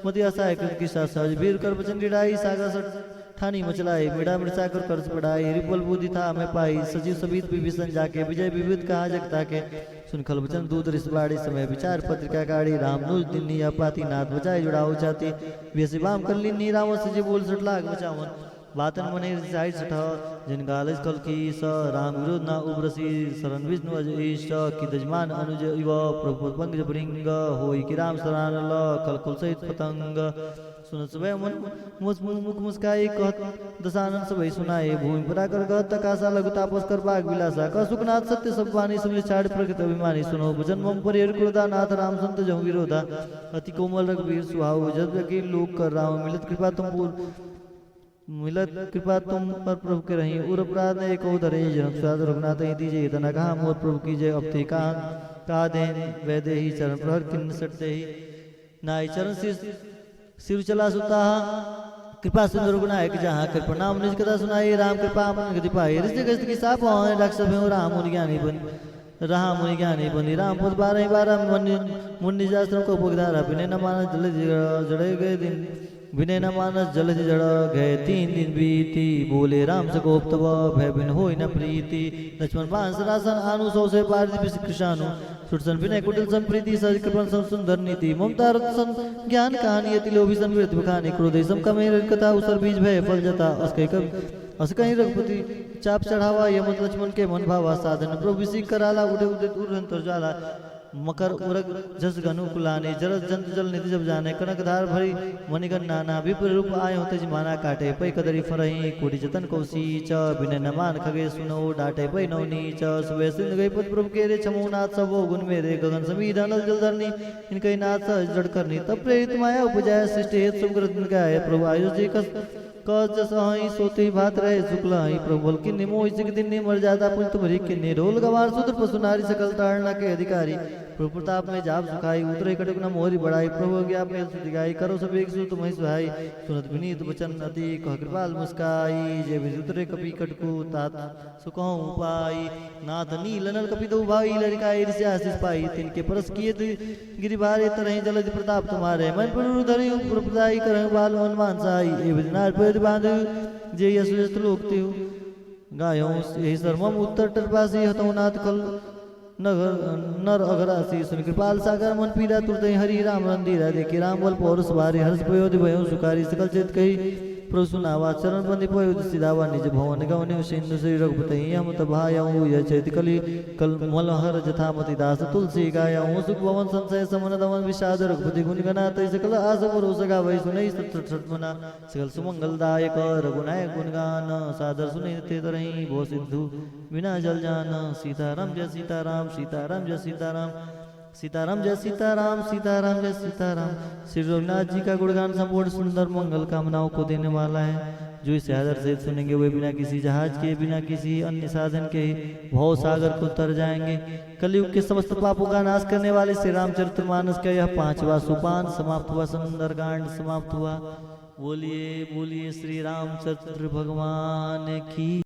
[SPEAKER 1] मति आशा कृत किसा सहज वीर कर वचन गिराई सागर सट ठानी मचलाई मिड़ा मिर्चा कर कर्ज पढ़ाई रिपल बुद्धि था मैं पाई सजीव सबित विभीषण जाके विजय विविध कहा जगता के सुन खल वचन दूध रिसबाड़ी समय विचार पत्रिका गाड़ी राम नुज दिन्नी अपाती नाथ बजाय जुड़ाओ जाती वेसी बाम कर ली रावण सजी बोल सट लाग बचावन बातन मने जाय सठ जिन गालज कल की स राम विरोध ना उब्रसी शरण विष्णु अजईश की दजमान अनुज इव प्रभु पंकज भृंग होई कि राम शरण ल कल कुल सहित पतंग सुन सबे मन मुख मुस्काई कहत दसानन सबई सुनाए भूमि परा कर गत कासा लघु तापस कर बाग विलासा क सुखनाथ सत्य सब वाणी सुन छाड़ प्रकृत अभिमानी सुनो भजन मम परिहर क्रोधा नाथ राम संत जहु विरोधा अति कोमल रघुवीर सुहाव जब की लोक कर राम मिलत कृपा तुम पर प्रभु के रही उर अपराध ने एक धरे जन्म स्वाद रघुनाथ ही दीजिए इतना कहा मोर प्रभु की जय अब थे कहा दे वैदे ही चरण प्रहर किन्न सटते ही नाई चरण सिर चला सुता कृपा सुंदर गुनायक जहाँ कृपा नाम निज कथा सुनाई राम कृपा मन गति पाई ऋषि गस्त की साप राक्षस में राम मुनि ज्ञानी बन रहा मुनि ज्ञानी बनी राम पुत 12 मुनि शास्त्रों को उपधारा बिने न माना जड़े गए दिन विनय न मानस जल जड़ गए 3 दिन बीती बोले राम से गोप तब भय बिन हो न प्रीति लक्ष्मण बाण सरासन आनु सौ से पार कृषानु सुरसन विनय कुटिल संप्रीति सज कृपण सम सुंदर नीति ममता रत सम ज्ञान कहानी अति लोभी संवृत बखानी क्रोधे सम कमेर कथा उसर बीज भय फल जता असकई रघुपति चाप चढ़ावा यमत लक्ष्मण के मन भावा साधन प्रभु विषि कराला उठे उठे दूर जाला मकर उरग जस गनु कुलाने जरस जंत जल निधि जब जाने कनक धार भरी मणिगन नाना विप्र रूप आए होते जमाना काटे पै कदरी फरही कोटि जतन कौसी च बिने न मान खगे सुनो डाटे पै नौनी च सुबह सिंध गई पद प्रभु के रे छमो नाथ सब गुण मेरे गगन समी धनल जल धरनी इनके नाथ सहज जड़ करनी तब प्रेरित माया उपजाय सृष्टि हेत सुग्रत गाय प्रभु आयुष जी कस जसहि सोते भात रहे शुक्लहि प्रभु की निमो इसिक दिन ने मर जाता पुष्ट भरी के निरोल गवार सुदर पशु नारी सकल तारणा के अधिकारी प्रभु प्रताप में जाप सुखाई उतरे कटक न मोहरी बढ़ाई प्रभु ज्ञा में दिखाई करो सब एक सु तुम्हें सुहाई सुनत विनीत वचन अति कह कृपाल मुस्काई जे उतरे कपि कटकु तात सुकहु उपाई नाथ नील नल कपि दो भाई लड़काई ऋषि आशीष पाई तिनके परस किए गिरिभारे तरह जलधि प्रताप तुम्हारे मन पर धरि प्रपदाई करहु बाल हनुमान साई ए विनार पर बांध जे यशस्त लोकते गायो यही सर्वम उत्तर टरपासी हतौ नाथ कल नगर नर अगरासी सुन कृपाल सागर मन पीरा तुरते हरि राम रंदीरा देखी राम बल पौरुष भारी हर्ष प्रयोधि भयो सुकारी सकल चेत कही प्रभु सुनावा चरण बंदी पयो सिधावा निज भवन गवने सिंधु श्री रघुपति हम तभायऊ य चैत कली कल मलहर जथामति दास तुलसी गायऊ सुख भवन संशय समन दमन विषाद रघुपति गुण गणात सकल आस भरोस गावै सुनै सत मना सकल सुमंगल दायक रघुनायक गुणगान सादर सुनै ते तरहि भो सिद्धू बिना जल जान सीताराम जय सीताराम सीताराम जय सीताराम सीताराम जय सीताराम सीताराम जय सीताराम। श्री रघुनाथ जी का गुणगान संपूर्ण सुंदर मंगल कामनाओं को देने वाला है। जो इसे आदर से सुनेंगे वे बिना किसी जहाज के, बिना किसी अन्य साधन के ही भव सागर को तर जाएंगे। कलयुग के समस्त पापों का नाश करने वाले श्री रामचरितमानस का यह 5वां सोपान समाप्त हुआ, सुंदरकांड समाप्त हुआ। बोलिए बोलिए श्री रामचंद्र भगवान की।